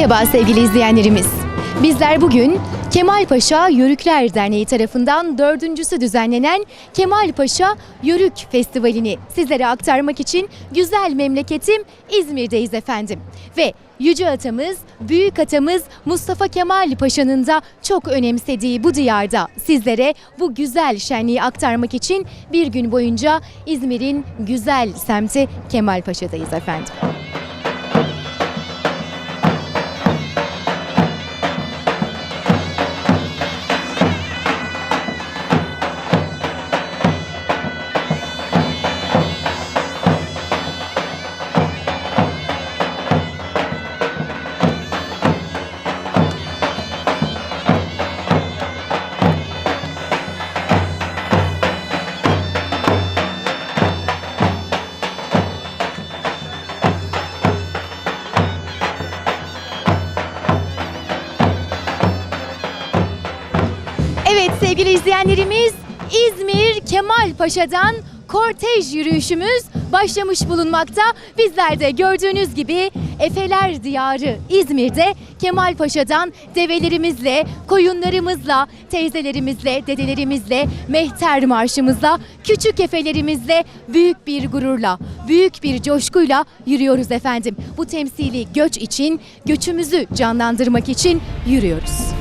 Merhaba sevgili izleyenlerimiz. Bizler bugün Kemalpaşa Yörükler Derneği tarafından dördüncüsü düzenlenen Kemalpaşa Yörük Festivali'ni sizlere aktarmak için güzel memleketim İzmir'deyiz efendim. Ve yüce atamız, büyük atamız Mustafa Kemal Paşa'nın da çok önemsediği bu diyarda sizlere bu güzel şenliği aktarmak için bir gün boyunca İzmir'in güzel semti Kemalpaşa'dayız efendim. Evet sevgili izleyenlerimiz, İzmir Kemalpaşa'dan kortej yürüyüşümüz başlamış bulunmakta. Bizler de gördüğünüz gibi Efeler Diyarı İzmir'de Kemalpaşa'dan develerimizle, koyunlarımızla, teyzelerimizle, dedelerimizle, mehter marşımızla, küçük efelerimizle büyük bir gururla, büyük bir coşkuyla yürüyoruz efendim. Bu temsili göç için, göçümüzü canlandırmak için yürüyoruz.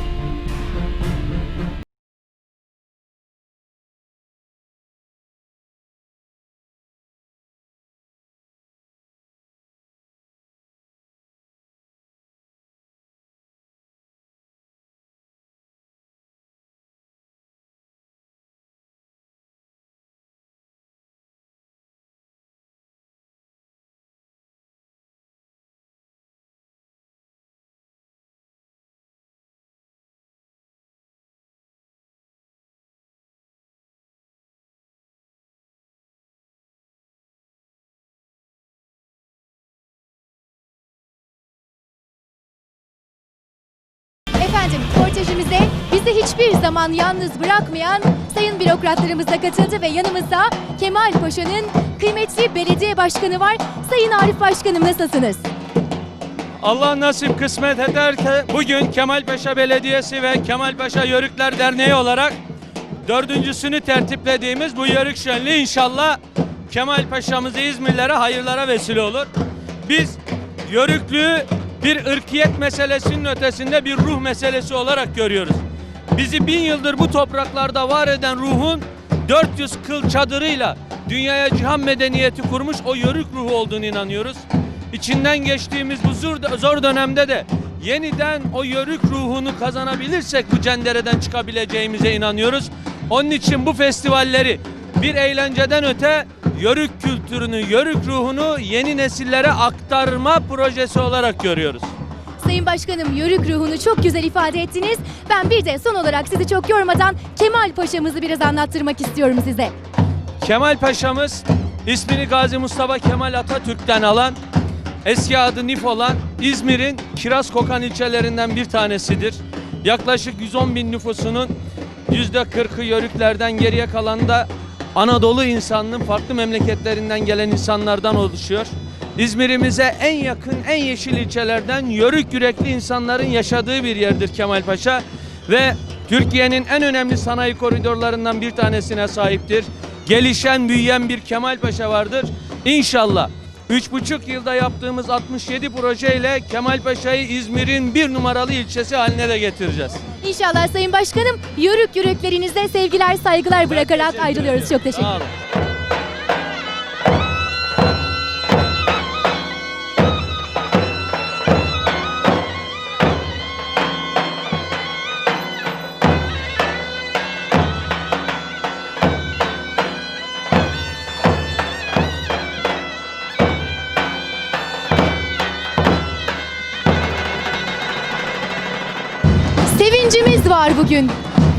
Efendim kortejimize bizi hiçbir zaman yalnız bırakmayan sayın bürokratlarımız da katıldı ve yanımızda Kemalpaşa'nın kıymetli belediye başkanı var. Sayın Arif Başkanım, nasılsınız? Allah nasip kısmet ederse bugün Kemalpaşa Belediyesi ve Kemalpaşa Yörükler Derneği olarak dördüncüsünü tertiplediğimiz bu yörük şenliği inşallah Kemalpaşa'mızı İzmirlere hayırlara vesile olur. Biz yörüklüğü bir ırkiyet meselesinin ötesinde bir ruh meselesi olarak görüyoruz. Bizi 1000 yıldır bu topraklarda var eden ruhun 400 kıl çadırıyla dünyaya cihan medeniyeti kurmuş o yörük ruhu olduğunu inanıyoruz. İçinden geçtiğimiz bu zor dönemde de yeniden o yörük ruhunu kazanabilirsek bu cendereden çıkabileceğimize inanıyoruz. Onun için bu festivalleri bir eğlenceden öte yörük kültürünü, yörük ruhunu yeni nesillere aktarma projesi olarak görüyoruz. Sayın Başkanım, yörük ruhunu çok güzel ifade ettiniz. Ben bir de son olarak sizi çok yormadan Kemalpaşa'mızı biraz anlattırmak istiyorum size. Kemalpaşa'mız ismini Gazi Mustafa Kemal Atatürk'ten alan, eski adı Nif olan İzmir'in kiraz kokan ilçelerinden bir tanesidir. Yaklaşık 110 bin nüfusunun %40'ı yörüklerden, geriye kalan da Anadolu insanının farklı memleketlerinden gelen insanlardan oluşuyor. İzmir'imize en yakın, en yeşil ilçelerden yörük yürekli insanların yaşadığı bir yerdir Kemalpaşa ve Türkiye'nin en önemli sanayi koridorlarından bir tanesine sahiptir. Gelişen, büyüyen bir Kemalpaşa vardır. İnşallah 3,5 yılda yaptığımız 67 projeyle Kemalpaşa'yı İzmir'in 1 numaralı ilçesi haline de getireceğiz. İnşallah Sayın Başkanım, yörük yüreklerinize sevgiler, saygılar bırakarak ayrılıyoruz. Çok teşekkür ederim. Sevincimiz var bugün,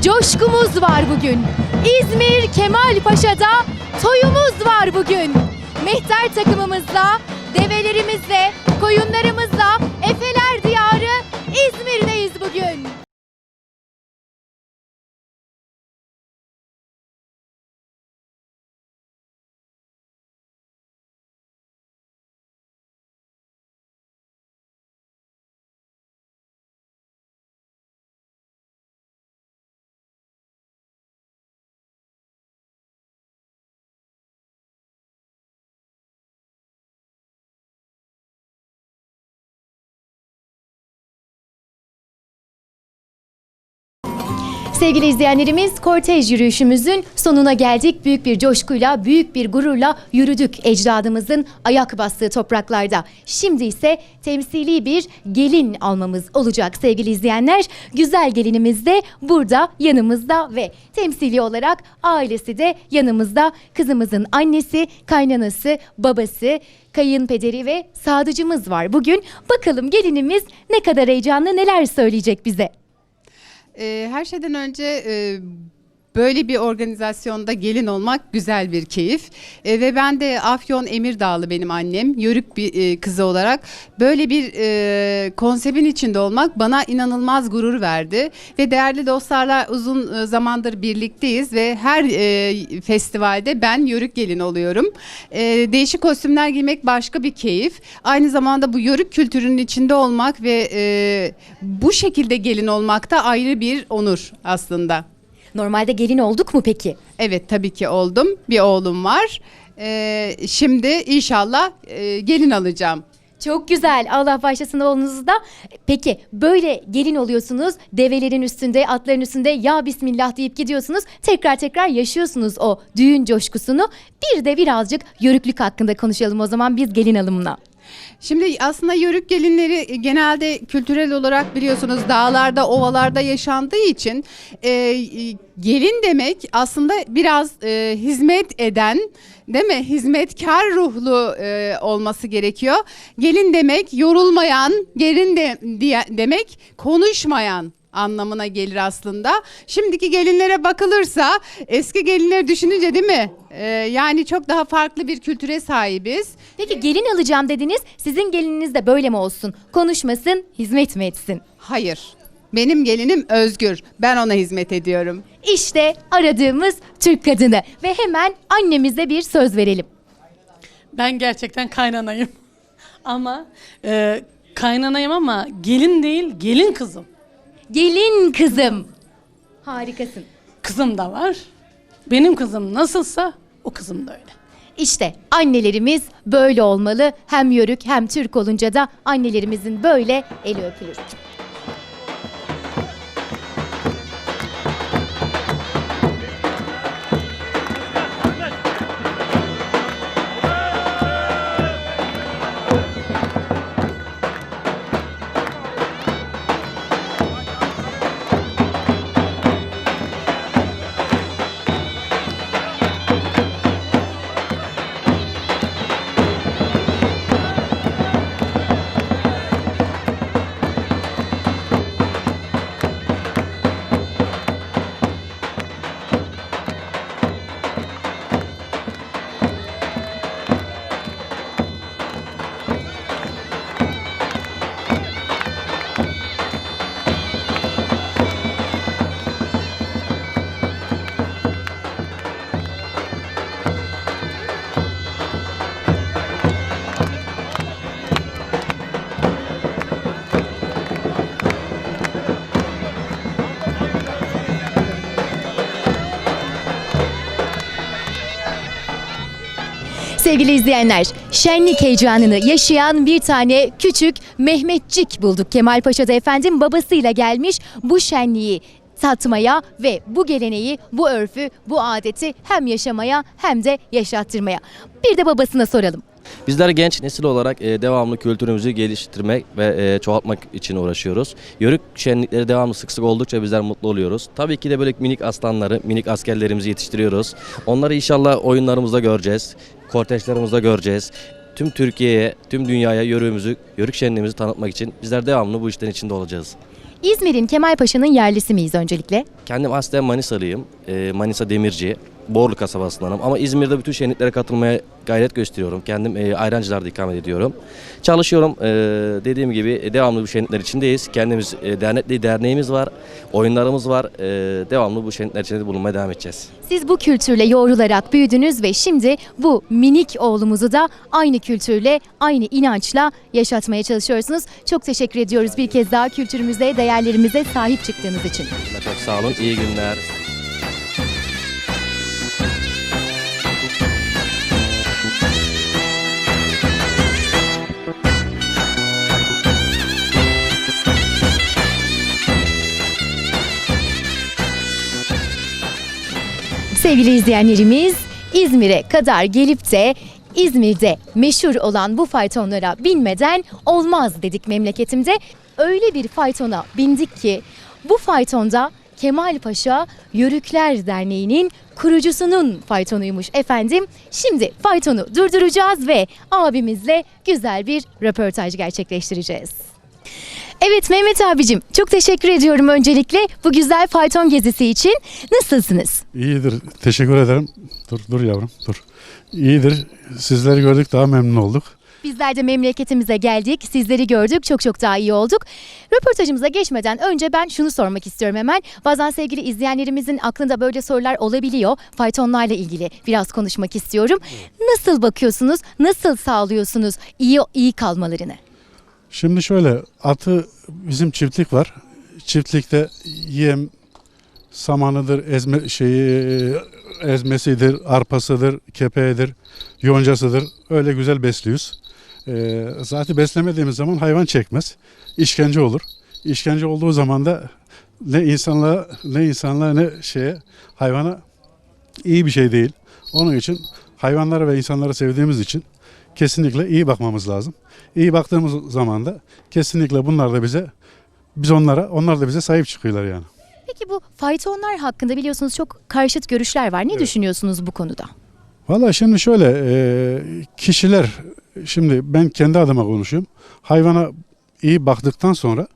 coşkumuz var bugün. İzmir Kemalpaşa'da toyumuz var bugün. Mehter takımımızla, develerimizle, koyunlarımızla Efeler Diyarı İzmir'deyiz bugün. Sevgili izleyenlerimiz, kortej yürüyüşümüzün sonuna geldik. Büyük bir coşkuyla, büyük bir gururla yürüdük ecdadımızın ayak bastığı topraklarda. Şimdi ise temsili bir gelin almamız olacak sevgili izleyenler. Güzel gelinimiz de burada yanımızda ve temsili olarak ailesi de yanımızda. Kızımızın annesi, kaynanası, babası, kayınpederi ve sadıcımız var bugün. Bakalım gelinimiz ne kadar heyecanlı, neler söyleyecek bize. Her şeyden önce böyle bir organizasyonda gelin olmak güzel bir keyif. Ve ben de Afyon Emirdağlı benim annem, Yörük bir kızı olarak böyle bir konseptin içinde olmak bana inanılmaz gurur verdi. Ve değerli dostlarla uzun zamandır birlikteyiz ve her festivalde ben Yörük gelin oluyorum. Değişik kostümler giymek başka bir keyif. Aynı zamanda bu Yörük kültürünün içinde olmak ve bu şekilde gelin olmak da ayrı bir onur aslında. Normalde gelin olduk mu peki? Evet, tabii ki oldum. Bir oğlum var. Şimdi inşallah gelin alacağım. Çok güzel. Allah başlasın oğlunuzu da. Peki böyle gelin oluyorsunuz. Develerin üstünde, atların üstünde ya Bismillah deyip gidiyorsunuz. Tekrar yaşıyorsunuz o düğün coşkusunu. Bir de birazcık yörüklük hakkında konuşalım o zaman biz gelin alımına. Şimdi aslında Yörük gelinleri genelde kültürel olarak biliyorsunuz dağlarda, ovalarda yaşandığı için gelin demek aslında biraz hizmet eden, değil mi? Hizmetkar ruhlu olması gerekiyor. Gelin demek yorulmayan, gelin demek konuşmayan anlamına gelir aslında. Şimdiki gelinlere bakılırsa eski gelinleri düşününce, değil mi? Yani çok daha farklı bir kültüre sahibiz. Peki gelin alacağım dediniz. Sizin gelininiz de böyle mi olsun? Konuşmasın, hizmet mi etsin? Hayır. Benim gelinim özgür. Ben ona hizmet ediyorum. İşte aradığımız Türk kadını ve hemen annemize bir söz verelim. Ben gerçekten kaynanayım. Ama kaynanayım ama gelin değil, gelin kızım. Gelin kızım. Harikasın. Kızım da var. Benim kızım nasılsa o kızım da öyle. İşte annelerimiz böyle olmalı. Hem Yörük hem Türk olunca da annelerimizin böyle eli öpülür. Sevgili izleyenler, şenlik heyecanını yaşayan bir tane küçük Mehmetçik bulduk Kemalpaşa'da efendim. Babasıyla gelmiş bu şenliği tatmaya ve bu geleneği, bu örfü, bu adeti hem yaşamaya hem de yaşattırmaya. Bir de babasına soralım. Bizler genç nesil olarak devamlı kültürümüzü geliştirmek ve çoğaltmak için uğraşıyoruz. Yörük şenlikleri devamlı sık sık oldukça bizler mutlu oluyoruz. Tabii ki de böyle minik aslanları, minik askerlerimizi yetiştiriyoruz. Onları inşallah oyunlarımızda göreceğiz, kortejlerimizde göreceğiz. Tüm Türkiye'ye, tüm dünyaya yörüğümüzü, yörük şenliğimizi tanıtmak için bizler devamlı bu işlerin içinde olacağız. İzmir'in Kemalpaşa'nın yerlisi miyiz öncelikle? Kendim aslen Manisalıyım, Manisa Demirci. Borlu kasabasındanım ama İzmir'de bütün şenliklere katılmaya gayret gösteriyorum. Kendim Ayrancılar'da ikamet ediyorum. Çalışıyorum. Dediğim gibi devamlı bu şenlikler içindeyiz. Kendimiz derneğimiz var, oyunlarımız var. Devamlı bu şenlikler içinde bulunmaya devam edeceğiz. Siz bu kültürle yoğrularak büyüdünüz ve şimdi bu minik oğlumuzu da aynı kültürle, aynı inançla yaşatmaya çalışıyorsunuz. Çok teşekkür ediyoruz bir kez daha kültürümüze, değerlerimize sahip çıktığınız için. Çok sağ olun. İyi günler. Sevgili izleyenlerimiz, İzmir'e kadar gelip de İzmir'de meşhur olan bu faytonlara binmeden olmaz dedik memleketimde. Öyle bir faytona bindik ki bu faytonda Kemal Paşa Yörükler Derneği'nin kurucusunun faytonuymuş efendim. Şimdi faytonu durduracağız ve abimizle güzel bir röportaj gerçekleştireceğiz. Evet Mehmet abicim, çok teşekkür ediyorum öncelikle bu güzel fayton gezisi için. Nasılsınız? İyidir. Teşekkür ederim. Dur yavrum dur. İyidir. Sizleri gördük, daha memnun olduk. Bizler de memleketimize geldik, sizleri gördük, çok daha iyi olduk. Röportajımıza geçmeden önce ben şunu sormak istiyorum hemen. Bazen sevgili izleyenlerimizin aklında böyle sorular olabiliyor. Faytonlarla ilgili biraz konuşmak istiyorum. Nasıl bakıyorsunuz, nasıl sağlıyorsunuz iyi kalmalarını? Şimdi şöyle, atı bizim çiftlik var. Çiftlikte yem, samanıdır, ezmesidir, arpasıdır, kepeğidir, yoncasıdır. Öyle güzel besliyoruz. Zaten beslemediğimiz zaman hayvan çekmez. İşkence olur. İşkence olduğu zaman da ne insanlığa ne hayvana iyi bir şey değil. Onun için hayvanları ve insanları sevdiğimiz için kesinlikle iyi bakmamız lazım. İyi baktığımız zaman da kesinlikle onlar da bize sahip çıkıyorlar yani. Peki bu faytonlar hakkında biliyorsunuz çok karşıt görüşler var. Ne düşünüyorsunuz bu konuda? Valla şimdi şöyle, kişiler, şimdi ben kendi adıma konuşuyorum. Hayvana iyi baktıktan sonra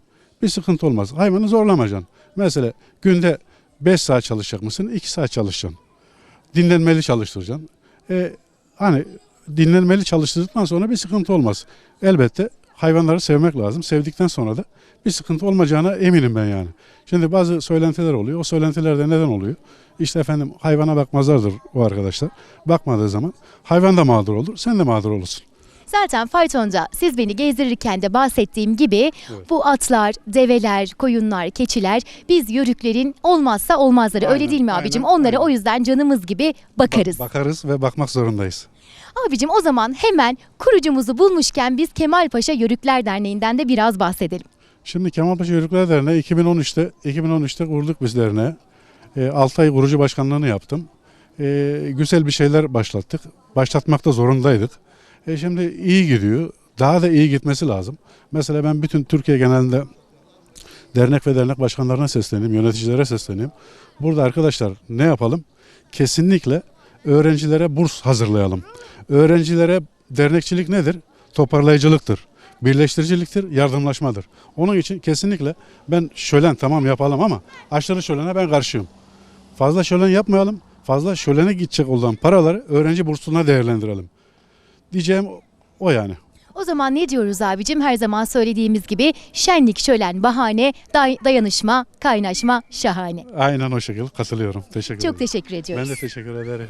bir sıkıntı olmaz. Hayvanı zorlamayacaksın. Mesela günde 5 saat çalışacak mısın? 2 saat çalışacaksın. Dinlenmeli çalıştıracaksın. Hani dinlenmeli çalıştırdıktan sonra bir sıkıntı olmaz. Elbette hayvanları sevmek lazım. Sevdikten sonra da bir sıkıntı olmayacağına eminim ben yani. Şimdi bazı söylentiler oluyor. O söylentiler de neden oluyor? İşte efendim hayvana bakmazlardır o arkadaşlar. Bakmadığı zaman hayvan da mağdur olur, sen de mağdur olursun. Zaten faytonda siz beni gezdirirken de bahsettiğim gibi bu atlar, develer, koyunlar, keçiler biz yörüklerin olmazsa olmazları. Öyle Aynen, değil mi abicim? aynen, Onlara aynen. o yüzden canımız gibi bakarız. Bakarız ve bakmak zorundayız. Abicim o zaman hemen kurucumuzu bulmuşken biz Kemal Paşa Yörükler Derneği'nden de biraz bahsedelim. Şimdi Kemalpaşa Yörükler Derneği 2013'te kurduk biz derneği. 6 ay kurucu başkanlığını yaptım. Güzel bir şeyler başlattık. Başlatmakta zorundaydık. Şimdi iyi gidiyor. Daha da iyi gitmesi lazım. Mesela ben bütün Türkiye genelinde dernek ve dernek başkanlarına sesleneyim, yöneticilere sesleneyim. Burada arkadaşlar ne yapalım? Kesinlikle öğrencilere burs hazırlayalım. Öğrencilere dernekçilik nedir? Toparlayıcılıktır, birleştiriciliktir, yardımlaşmadır. Onun için kesinlikle ben şölen tamam yapalım ama aşırı şölene ben karşıyım. Fazla şölen yapmayalım. Fazla şölene gidecek olan paraları öğrenci bursuna değerlendirelim. Diyeceğim o yani. O zaman ne diyoruz abicim? Her zaman söylediğimiz gibi şenlik, şölen, bahane, dayanışma, kaynaşma şahane. Aynen o şekilde katılıyorum. Teşekkür ederim. Çok teşekkür ediyoruz. Ben de teşekkür ederim.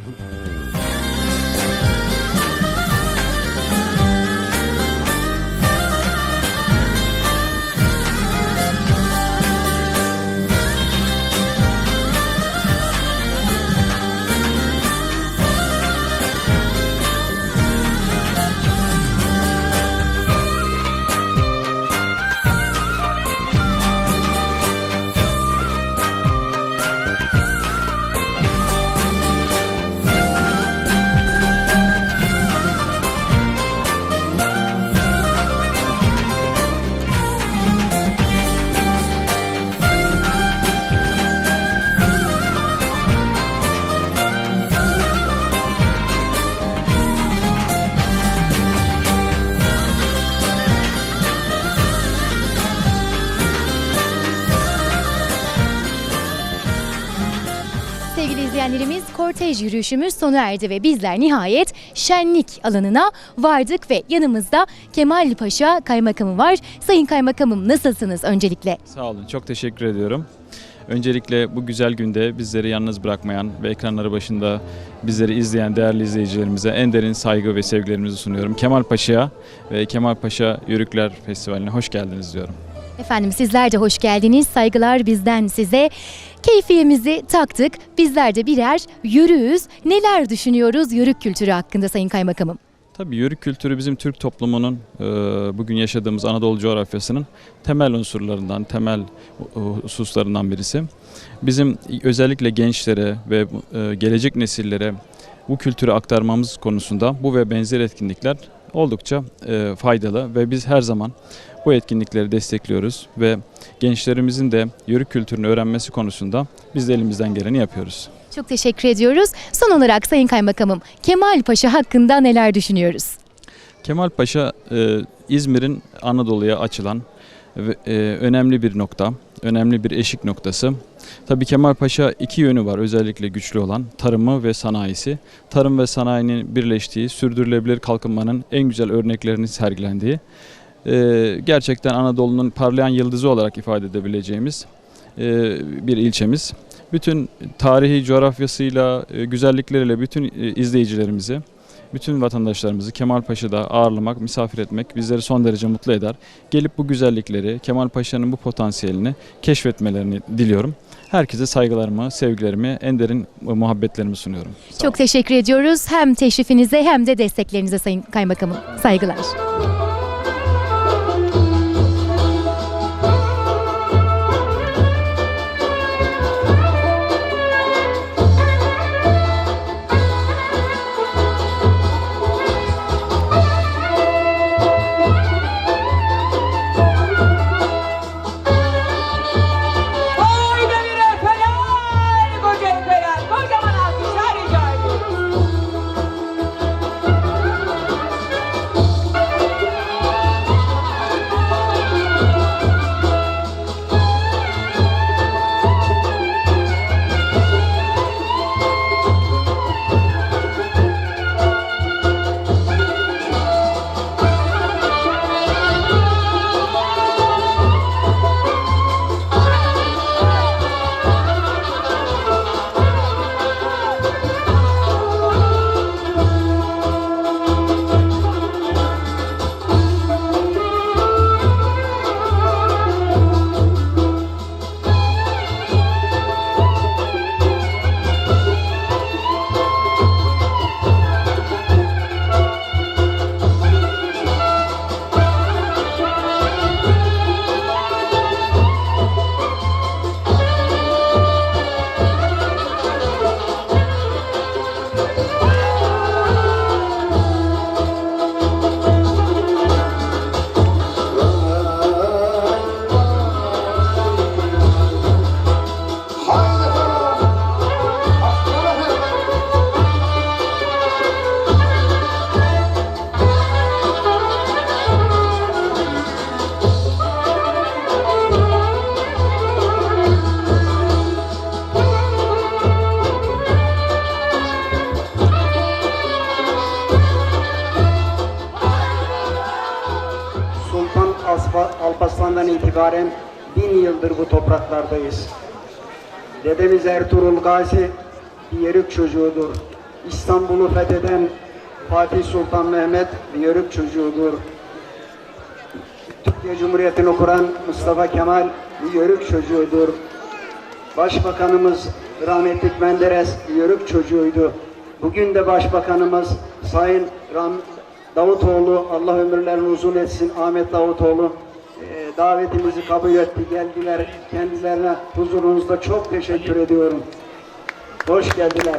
Sevgili izleyenlerimiz, kortej yürüyüşümüz sona erdi ve bizler nihayet şenlik alanına vardık ve yanımızda Kemal Paşa Kaymakamı var. Sayın Kaymakamım nasılsınız öncelikle? Sağ olun, çok teşekkür ediyorum. Öncelikle bu güzel günde bizleri yalnız bırakmayan ve ekranları başında bizleri izleyen değerli izleyicilerimize en derin saygı ve sevgilerimizi sunuyorum. Kemal Paşa'ya ve Kemal Paşa Yörükler Festivali'ne hoş geldiniz diyorum. Efendim sizler de hoş geldiniz. Saygılar bizden size. Keyfiyemizi taktık. Bizler de birer yörüğüz. Neler düşünüyoruz yörük kültürü hakkında Sayın Kaymakamım? Tabii yörük kültürü bizim Türk toplumunun bugün yaşadığımız Anadolu coğrafyasının temel unsurlarından, temel hususlarından birisi. bizim özellikle gençlere ve gelecek nesillere bu kültürü aktarmamız konusunda bu ve benzer etkinlikler oldukça faydalı ve biz her zaman bu etkinlikleri destekliyoruz ve gençlerimizin de Yörük kültürünü öğrenmesi konusunda biz de elimizden geleni yapıyoruz. Çok teşekkür ediyoruz. Son olarak Sayın Kaymakamım, Kemal Paşa hakkında neler düşünüyoruz? Kemal Paşa İzmir'in Anadolu'ya açılan önemli bir nokta, önemli bir eşik noktası. Tabii Kemal Paşa iki yönü var özellikle güçlü olan, tarımı ve sanayisi. Tarım ve sanayinin birleştiği, sürdürülebilir kalkınmanın en güzel örneklerinin sergilendiği, gerçekten Anadolu'nun parlayan yıldızı olarak ifade edebileceğimiz bir ilçemiz. Bütün tarihi coğrafyasıyla, güzellikleriyle bütün izleyicilerimizi, bütün vatandaşlarımızı Kemalpaşa'da ağırlamak, misafir etmek bizleri son derece mutlu eder. Gelip bu güzellikleri, Kemalpaşa'nın bu potansiyelini keşfetmelerini diliyorum. Herkese saygılarımı, sevgilerimi, en derin muhabbetlerimi sunuyorum. Çok teşekkür ediyoruz. Hem teşrifinize hem de desteklerinize Sayın Kaymakamım. Saygılar. Haydi birer fener, koca fener, kocaman alkışlar rica ediyoruz. Alparslan'dan itibaren 1000 yıldır bu topraklardayız. Dedemiz Ertuğrul Gazi bir Yörük çocuğudur. İstanbul'u fetheden Fatih Sultan Mehmet bir Yörük çocuğudur. Türkiye Cumhuriyeti'ni kuran Mustafa Kemal bir Yörük çocuğudur. Başbakanımız rahmetli Menderes bir Yörük çocuğuydu. Bugün de Başbakanımız Sayın Davutoğlu, Allah ömürlerini uzun etsin, Ahmet Davutoğlu davetimizi kabul etti, geldiler. Kendilerine huzurunuzda çok teşekkür ediyorum. Hoş geldiler.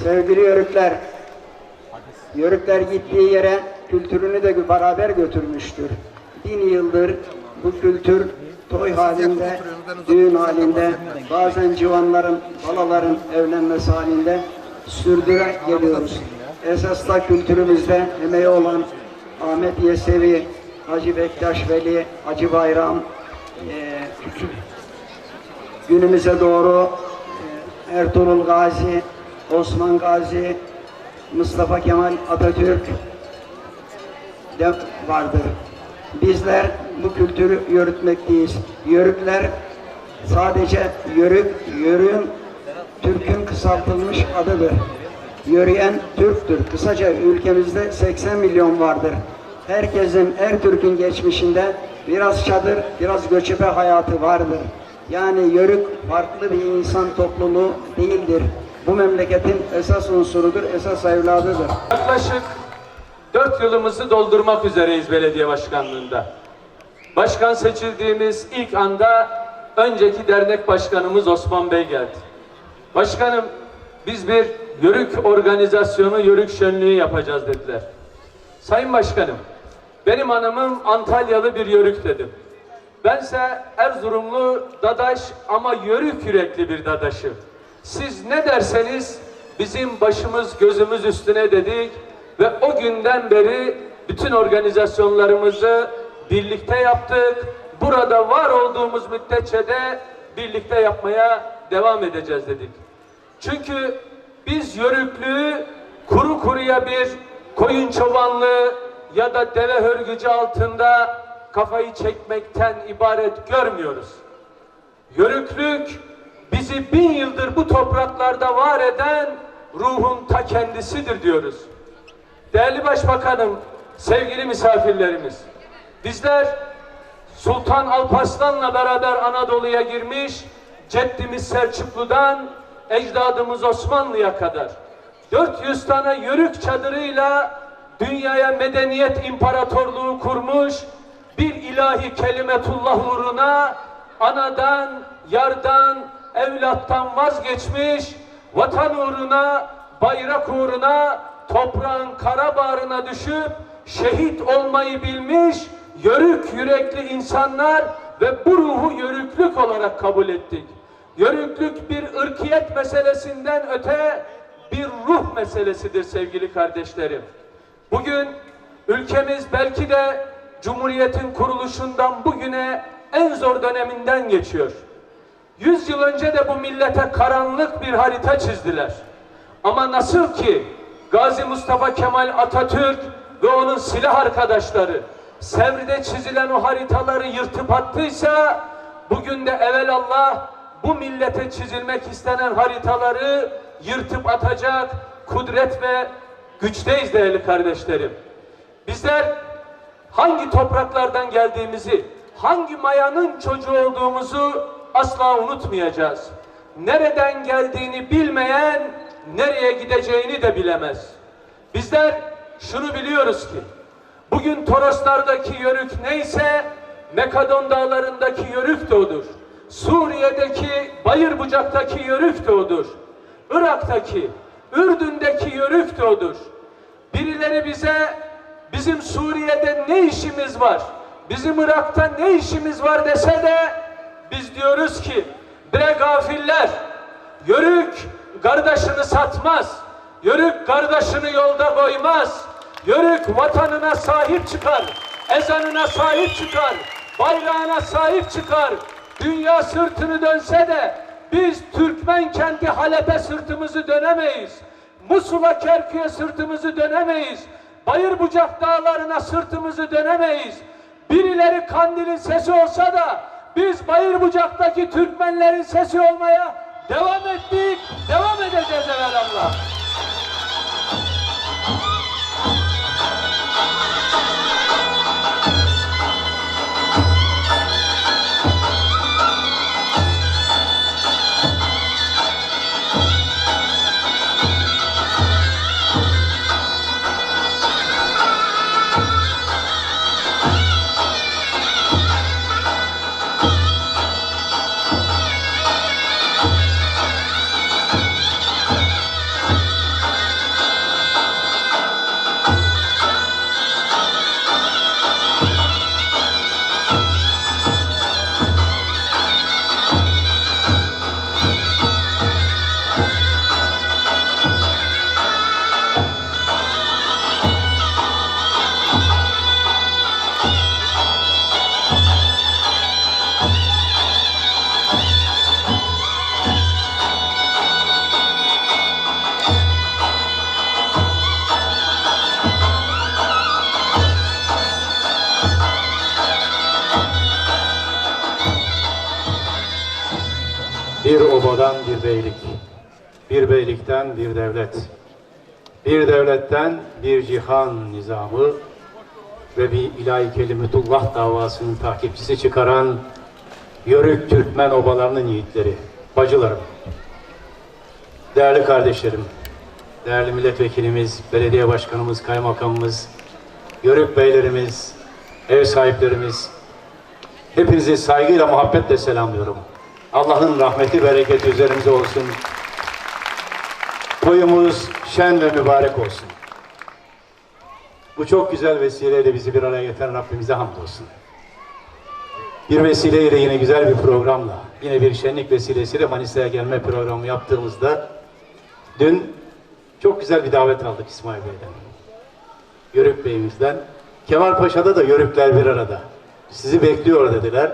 Sevgili Yörükler, Yörükler gittiği yere kültürünü de beraber götürmüştür. 1000 yıldır bu kültür toy halinde, düğün halinde, bazen civanların, halaların evlenmesi halinde sürdüre geliyoruz. Esas da kültürümüzde emeği olan Ahmet Yesevi, Hacı Bektaş Veli, Hacı Bayram, günümüze doğru Ertuğrul Gazi, Osman Gazi, Mustafa Kemal Atatürk de vardır. Bizler bu kültürü yürütmekteyiz. Yörükler sadece yörüğün Türk'ün kısaltılmış adıdır. Yürüyen Türk'tür. Kısaca ülkemizde 80 milyon vardır. Herkesin, her Türk'ün geçmişinde biraz çadır, biraz göçebe hayatı vardır. Yani Yörük farklı bir insan topluluğu değildir. Bu memleketin esas unsurudur, esas evladıdır. Yaklaşık 4 yılımızı doldurmak üzereyiz belediye başkanlığında. Başkan seçildiğimiz ilk anda önceki dernek başkanımız Osman Bey geldi. Başkanım, biz bir yörük organizasyonu, yörük şenliği yapacağız dediler. Sayın Başkanım, benim hanımım Antalyalı bir yörük dedim. Bense Erzurumlu dadaş ama yörük yürekli bir dadaşım. Siz ne derseniz bizim başımız gözümüz üstüne dedik ve o günden beri bütün organizasyonlarımızı birlikte yaptık. Burada var olduğumuz müddetçe de birlikte yapmaya devam edeceğiz dedik. Çünkü biz yörüklüğü kuru kuruya bir koyun çobanlığı ya da deve hörgücü altında kafayı çekmekten ibaret görmüyoruz. Yörüklük bizi 1000 yıldır bu topraklarda var eden ruhun ta kendisidir diyoruz. Değerli Başbakanım, sevgili misafirlerimiz, bizler Sultan Alparslan'la beraber Anadolu'ya girmiş, ceddimiz Selçuklu'dan ecdadımız Osmanlı'ya kadar 400 tane yörük çadırıyla dünyaya medeniyet imparatorluğu kurmuş, bir ilahi kelimetullah uğruna anadan, yardan, evlattan vazgeçmiş, vatan uğruna, bayrak uğruna, toprağın kara bağrına düşüp şehit olmayı bilmiş yörük yürekli insanlar ve bu ruhu yörüklük olarak kabul ettik. Yörüklük bir ırkiyet meselesinden öte bir ruh meselesidir sevgili kardeşlerim. Bugün ülkemiz belki de Cumhuriyet'in kuruluşundan bugüne en zor döneminden geçiyor. 100 yıl önce de bu millete karanlık bir harita çizdiler. Ama nasıl ki Gazi Mustafa Kemal Atatürk ve onun silah arkadaşları Sevr'de çizilen o haritaları yırtıp attıysa, bugün de evelallah bu millete çizilmek istenen haritaları yırtıp atacak kudret ve güçteyiz değerli kardeşlerim. Bizler hangi topraklardan geldiğimizi, hangi mayanın çocuğu olduğumuzu asla unutmayacağız. Nereden geldiğini bilmeyen, nereye gideceğini de bilemez. Bizler şunu biliyoruz ki, bugün Toroslardaki yörük neyse, Mekadon dağlarındaki yörük de odur. Suriye'deki Bayırbucak'taki yörük de odur. Irak'taki, Ürdün'deki yörük de odur. Birileri bize bizim Suriye'de ne işimiz var, bizim Irak'ta ne işimiz var dese de biz diyoruz ki bre gafiller, yörük kardeşini satmaz, yörük kardeşini yolda koymaz, yörük vatanına sahip çıkar, ezanına sahip çıkar, bayrağına sahip çıkar. Dünya sırtını dönse de biz Türkmen kenti Halep'e sırtımızı dönemeyiz. Musul'a, Kerkük'e sırtımızı dönemeyiz. Bayırbucak dağlarına sırtımızı dönemeyiz. Birileri Kandil'in sesi olsa da biz Bayırbucak'taki Türkmenlerin sesi olmaya devam ettik, devam edeceğiz evelallah. Bir obadan bir beylik, bir beylikten bir devlet, bir devletten bir cihan nizamı ve bir ilahi kelimetullah davasının takipçisi çıkaran yörük Türkmen obalarının yiğitleri, bacılarım, değerli kardeşlerim, değerli milletvekilimiz, belediye başkanımız, kaymakamımız, yörük beylerimiz, ev sahiplerimiz, Hepinizi saygıyla, muhabbetle selamlıyorum. Allah'ın rahmeti, bereketi üzerimize olsun. Toyumuz şen ve mübarek olsun. Bu çok güzel vesileyle bizi bir araya getiren Rabbimize hamdolsun. Bir vesileyle yine güzel bir programla, yine bir şenlik vesilesiyle Manisa'ya gelme programı yaptığımızda dün çok güzel bir davet aldık İsmail Bey'den. Yörük Bey'imizden. Kemalpaşa'da da Yörükler bir arada. Sizi bekliyor dediler.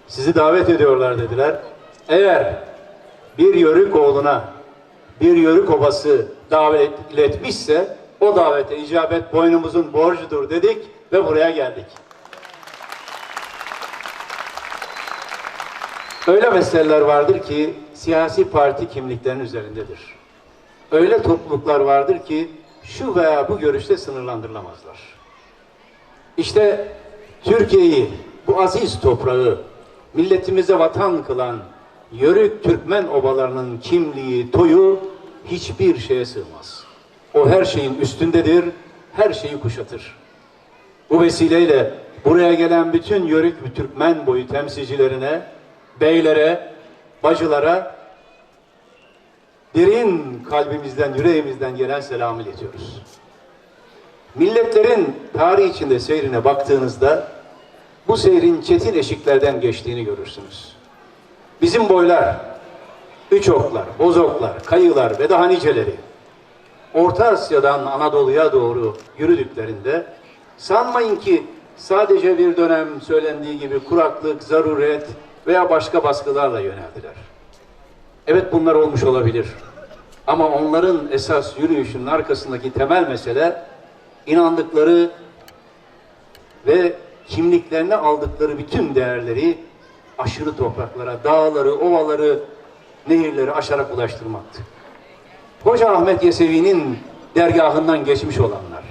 Sizi davet ediyorlar dediler. Eğer bir Yörük oğluna bir Yörük obası davet iletmişse o davete icabet boynumuzun borcudur dedik ve buraya geldik. Öyle meseleler vardır ki siyasi parti kimliklerinin üzerindedir. Öyle topluluklar vardır ki şu veya bu görüşte sınırlandırılamazlar. İşte Türkiye'yi, bu aziz toprağı, milletimize vatan kılan Yörük Türkmen obalarının kimliği, toyu hiçbir şeye sığmaz. O her şeyin üstündedir, her şeyi kuşatır. Bu vesileyle buraya gelen bütün Yörük ve Türkmen boyu temsilcilerine, beylere, bacılara derin kalbimizden, yüreğimizden gelen selamı iletiyoruz. Milletlerin tarih içinde seyrine baktığınızda bu seyrin çetin eşiklerden geçtiğini görürsünüz. Bizim boylar, Üçoklar, Bozoklar, Kayılar ve daha niceleri Orta Asya'dan Anadolu'ya doğru yürüdüklerinde sanmayın ki sadece bir dönem söylendiği gibi kuraklık, zaruret veya başka baskılarla yöneldiler. Evet, bunlar olmuş olabilir. Ama onların esas yürüyüşünün arkasındaki temel mesele inandıkları ve kimliklerine aldıkları bütün değerleri aşırı topraklara, dağları, ovaları, nehirleri aşarak ulaştırmaktı. Hoca Ahmet Yesevi'nin dergahından geçmiş olanlar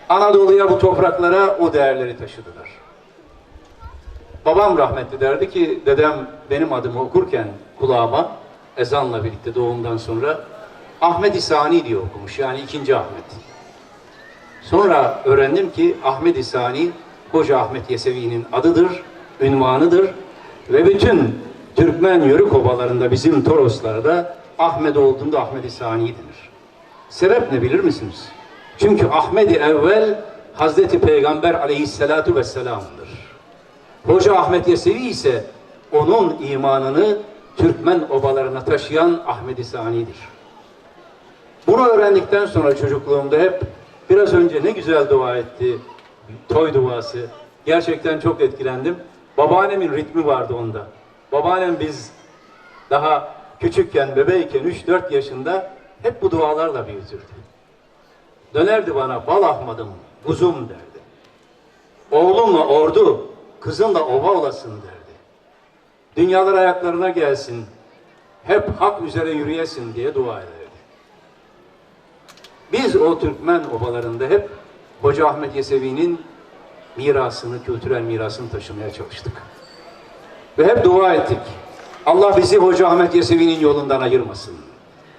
Anadolu'ya, bu topraklara o değerleri taşıdılar. Babam rahmetli derdi ki, dedem benim adımı okurken kulağıma ezanla birlikte doğumdan sonra Ahmed-i Sani diye okumuş, yani 2. Ahmet. Sonra öğrendim ki Ahmed-i Sani Hoca Ahmet Yesevi'nin adıdır, ünvanıdır ve bütün Türkmen Yörük obalarında, bizim Toroslarda Ahmet olduğunda Ahmed-i Sani denir. Sebep ne bilir misiniz? Çünkü Ahmed-i Evvel Hazreti Peygamber aleyhissalatu vesselam'dır. Hoca Ahmet Yesevi ise onun imanını Türkmen obalarına taşıyan Ahmed-i Sani'dir. Bunu öğrendikten sonra çocukluğumda hep biraz önce ne güzel dua etti, toy duası. Gerçekten çok etkilendim. Babaannemin ritmi vardı onda. Babaannem biz daha küçükken, bebeyken 3-4 yaşında hep bu dualarla büyütürdü. Dönerdi bana, bal ahmadım, kuzum derdi. Oğlumla ordu, kızınla ova olasın derdi. Dünyalar ayaklarına gelsin, hep hak üzere yürüyesin diye dua ederdi. Biz o Türkmen obalarında hep Hoca Ahmet Yesevi'nin mirasını, kültürel mirasını taşımaya çalıştık. Ve hep dua ettik. Allah bizi Hoca Ahmet Yesevi'nin yolundan ayırmasın.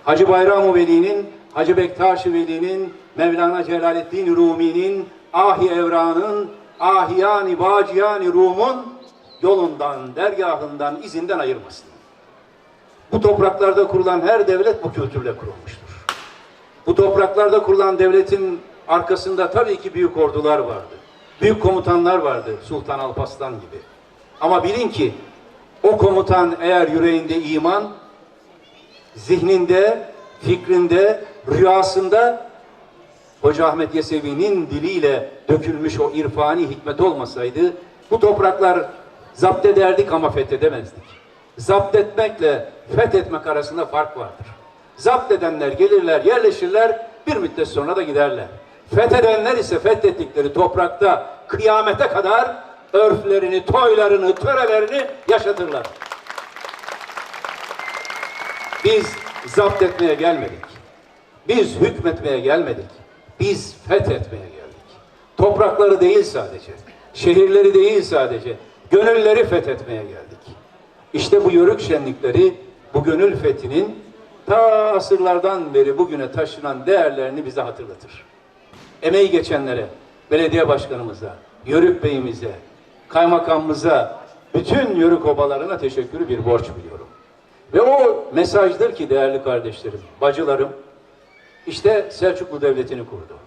Hacı Bayram-ı Veli'nin, Hacı Bektaş-ı Veli'nin, Mevlana Celaleddin Rumi'nin, Ahi Evran'ın, Ahiyani Baciyani Rum'un yolundan, dergahından, izinden ayırmasın. Bu topraklarda kurulan her devlet bu kültürle kurulmuştur. Bu topraklarda kurulan devletin arkasında tabii ki büyük ordular vardı. Büyük komutanlar vardı, Sultan Alparslan gibi. Ama bilin ki o komutan eğer yüreğinde iman, zihninde, fikrinde, rüyasında Hoca Ahmet Yesevi'nin diliyle dökülmüş o irfani hikmet olmasaydı bu topraklar zapt ederdik ama fethedemezdik. Zapt etmekle fethetmek arasında fark vardır. Zapt edenler gelirler, yerleşirler, bir müddet sonra da giderler. Fethedenler ise fethettikleri toprakta kıyamete kadar örflerini, toylarını, törelerini yaşatırlar. Biz zapt etmeye gelmedik. Biz hükmetmeye gelmedik. Biz fethetmeye geldik. Toprakları değil sadece, şehirleri değil sadece, gönülleri fethetmeye geldik. İşte bu yörük şenlikleri, bu gönül fethinin ta asırlardan beri bugüne taşınan değerlerini bize hatırlatır. Emeği geçenlere, belediye başkanımıza, Yörük Bey'imize, kaymakamımıza, bütün Yörük obalarına teşekkürü bir borç biliyorum. Ve o mesajdır ki değerli kardeşlerim, bacılarım, işte Selçuklu Devleti'ni kurdu.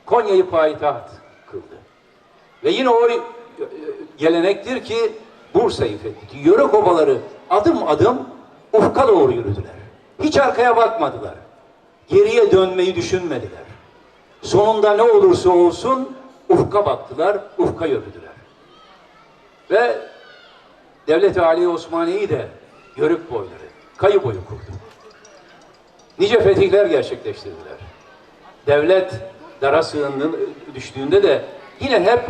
Konya'yı payitaht kıldı. Ve yine o gelenektir ki Bursa'yı fethetti. Yörük obaları adım adım ufka doğru yürüdüler. Hiç arkaya bakmadılar. Geriye dönmeyi düşünmediler. Sonunda ne olursa olsun ufka baktılar, ufka yürüdüler. Ve Devlet-i Ali Osmaniye'yi de Yörük boyları, kayı boyu kurdu. Nice fetihler gerçekleştirdiler. Devlet dara düştüğünde de yine hep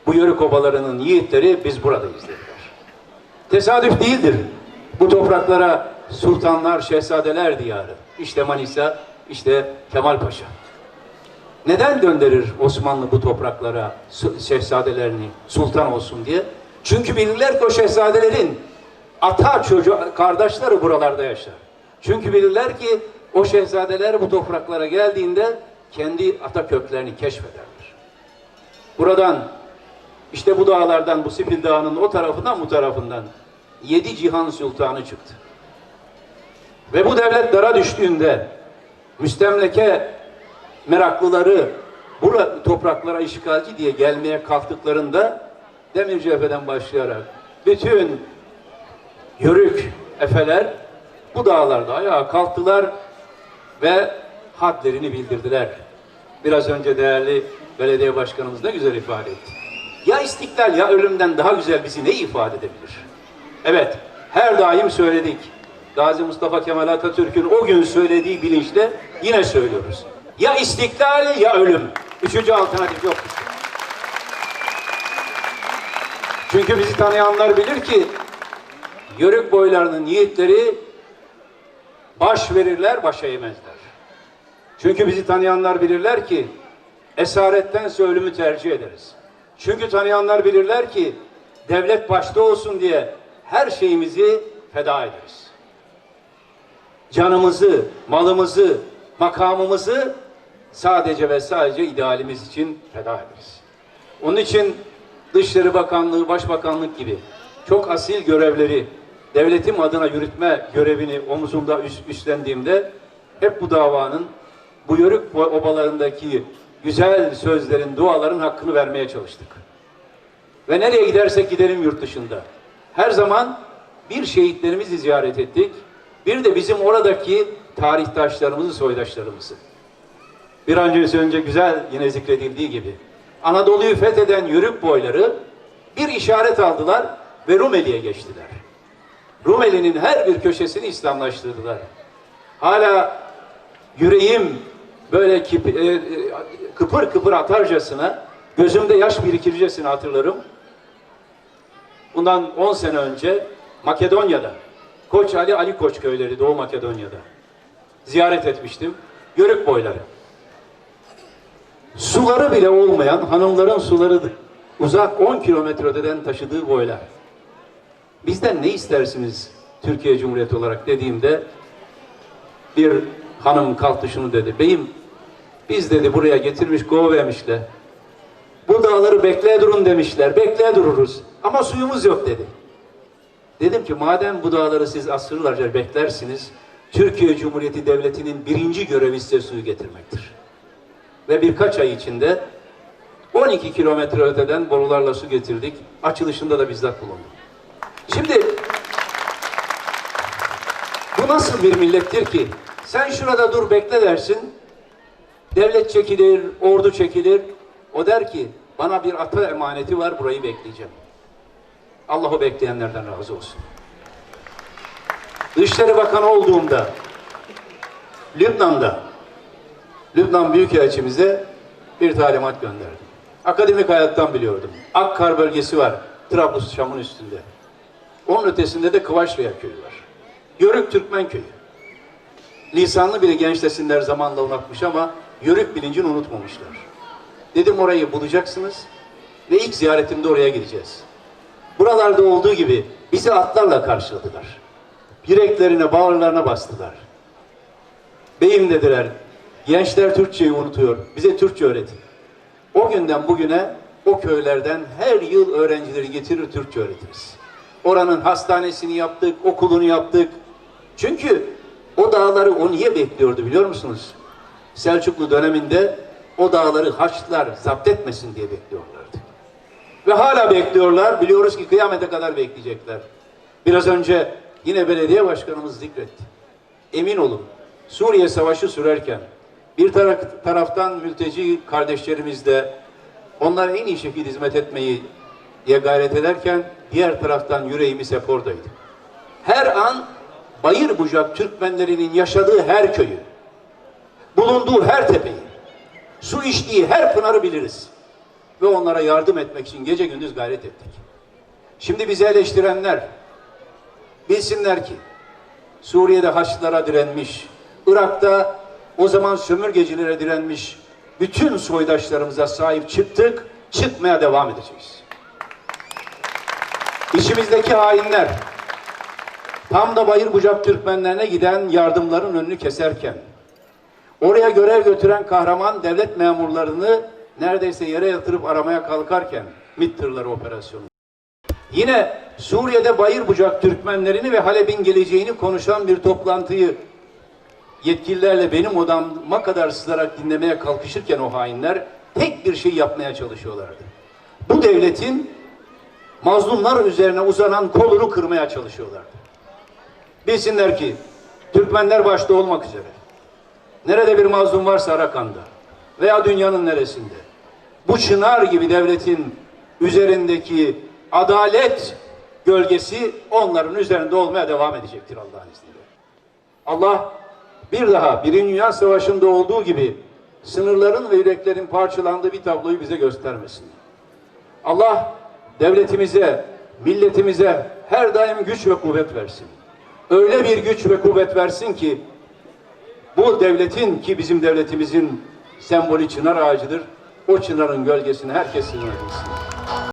bu Yörük obalarının yiğitleri biz buradayız dediler. Tesadüf değildir. Bu topraklara sultanlar, şehzadeler diyarı. İşte Manisa, işte Kemalpaşa. Neden gönderir Osmanlı bu topraklara şehzadelerini sultan olsun diye? Çünkü bilirler ki o şehzadelerin ata çocuğu, kardeşleri buralarda yaşar. Çünkü bilirler ki o şehzadeler bu topraklara geldiğinde kendi ata köklerini keşfederler. Buradan, işte bu dağlardan, bu Sipil Dağı'nın o tarafından bu tarafından 7 cihan sultanı çıktı. Ve bu devlet dara düştüğünde müstemleke meraklıları bu topraklara işgalci diye gelmeye kalktıklarında Demir Cephe'den başlayarak bütün Yörük efeler bu dağlarda ayağa kalktılar ve hadlerini bildirdiler. Biraz önce değerli belediye başkanımız ne güzel ifade etti. Ya istiklal ya ölümden daha güzel bizi ne ifade edebilir? Evet, her daim söyledik. Gazi Mustafa Kemal Atatürk'ün o gün söylediği bilinçle yine söylüyoruz. Ya istiklal ya ölüm. Üçüncü alternatif yok. Çünkü bizi tanıyanlar bilir ki Yörük boylarının yiğitleri baş verirler, başa yemezler. Çünkü bizi tanıyanlar bilirler ki esarettense ölümü tercih ederiz. Çünkü tanıyanlar bilirler ki devlet başta olsun diye her şeyimizi feda ederiz. Canımızı, malımızı, makamımızı sadece ve sadece idealimiz için feda ederiz. Onun için Dışişleri Bakanlığı, Başbakanlık gibi çok asil görevleri devletim adına yürütme görevini omuzumda üstlendiğimde hep bu davanın, bu Yörük obalarındaki güzel sözlerin, duaların hakkını vermeye çalıştık. Ve nereye gidersek gidelim yurt dışında. Her zaman bir şehitlerimizi ziyaret ettik. Bir de bizim oradaki tarihtaşlarımızı, soydaşlarımızı. Bir önce güzel yine zikredildiği gibi Anadolu'yu fetheden Yörük boyları bir işaret aldılar ve Rumeli'ye geçtiler. Rumeli'nin her bir köşesini İslamlaştırdılar. Hala yüreğim böyle kıpır kıpır atarcasına, gözümde yaş birikircesine hatırlarım. Bundan 10 sene önce Makedonya'da, Koç Ali Koç köyleri Doğu Makedonya'da ziyaret etmiştim. Yörük boyları. Suları bile olmayan hanımların suları uzak 10 kilometre öteden taşıdığı boylar. Bizden ne istersiniz Türkiye Cumhuriyeti olarak dediğimde bir hanım kalktı şunu dedi. Beyim biz dedi buraya getirmiş kovuvermişler. Bu dağları bekleye durun demişler. Bekleye dururuz. Ama suyumuz yok dedi. Dedim ki madem bu dağları siz asırlarca beklersiniz, Türkiye Cumhuriyeti Devleti'nin birinci görevi size suyu getirmektir. Ve birkaç ay içinde 12 kilometre öteden borularla su getirdik. Açılışında da bizzat bulunduk. Şimdi bu nasıl bir millettir ki sen şurada dur bekle dersin, devlet çekilir, ordu çekilir. O der ki bana bir ata emaneti var, burayı bekleyeceğim. Allah o bekleyenlerden razı olsun. Dışişleri Bakanı olduğumda Lübnan Büyükelçimize bir talimat gönderdim. Akademik hayattan biliyordum. Akkar bölgesi var, Trablus Şam'ın üstünde. Onun ötesinde de Kıvaçlıya köyü var. Yörük Türkmen köyü. Lisanlı bile gençlesinler zamanla unutmuş ama Yörük bilincini unutmamışlar. Dedim orayı bulacaksınız ve ilk ziyaretimde oraya gideceğiz. Buralarda olduğu gibi bizi atlarla karşıladılar. Yüreklerine, bağırlarına bastılar. Beyim dediler, gençler Türkçeyi unutuyor, bize Türkçe öğretin. O günden bugüne o köylerden her yıl öğrencileri getirir, Türkçe öğretiriz. Oranın hastanesini yaptık, okulunu yaptık. Çünkü o dağları o niye bekliyordu biliyor musunuz? Selçuklu döneminde o dağları Haçlılar zapt etmesin diye bekliyorlardı. Ve hala bekliyorlar. Biliyoruz ki kıyamete kadar bekleyecekler. Biraz önce yine belediye başkanımız zikretti. Emin olun, Suriye Savaşı sürerken bir taraftan mülteci kardeşlerimiz de onlara en iyi şekilde hizmet etmeyi diye gayret ederken diğer taraftan yüreğimiz hep oradaydı. Her an bayır bucak Türkmenlerinin yaşadığı her köyü, bulunduğu her tepeyi, su içtiği her pınarı biliriz. Ve onlara yardım etmek için gece gündüz gayret ettik. Şimdi bizi eleştirenler bilsinler ki Suriye'de Haçlılara direnmiş, Irak'ta o zaman sömürgecilere direnmiş bütün soydaşlarımıza sahip çıktık, çıkmaya devam edeceğiz. İçimizdeki hainler tam da bayır bucak Türkmenlerine giden yardımların önünü keserken, oraya görev götüren kahraman devlet memurlarını neredeyse yere yatırıp aramaya kalkarken MİT tırları operasyonu. Yine Suriye'de bayır bucak Türkmenlerini ve Halep'in geleceğini konuşan bir toplantıyı yetkililerle benim odama kadar sızarak dinlemeye kalkışırken o hainler tek bir şey yapmaya çalışıyorlardı. Bu devletin mazlumlar üzerine uzanan kolunu kırmaya çalışıyorlardı. Bilsinler ki Türkmenler başta olmak üzere nerede bir mazlum varsa Arakan'da veya dünyanın neresinde bu çınar gibi devletin üzerindeki adalet gölgesi onların üzerinde olmaya devam edecektir Allah'ın izniyle. Allah bir daha Birinci Dünya Savaşı'nda olduğu gibi sınırların ve yüreklerin parçalandığı bir tabloyu bize göstermesin. Allah devletimize, milletimize her daim güç ve kuvvet versin. Öyle bir güç ve kuvvet versin ki bu devletin, ki bizim devletimizin sembolü çınar ağacıdır, o çınarın gölgesine herkes sığınabilsin.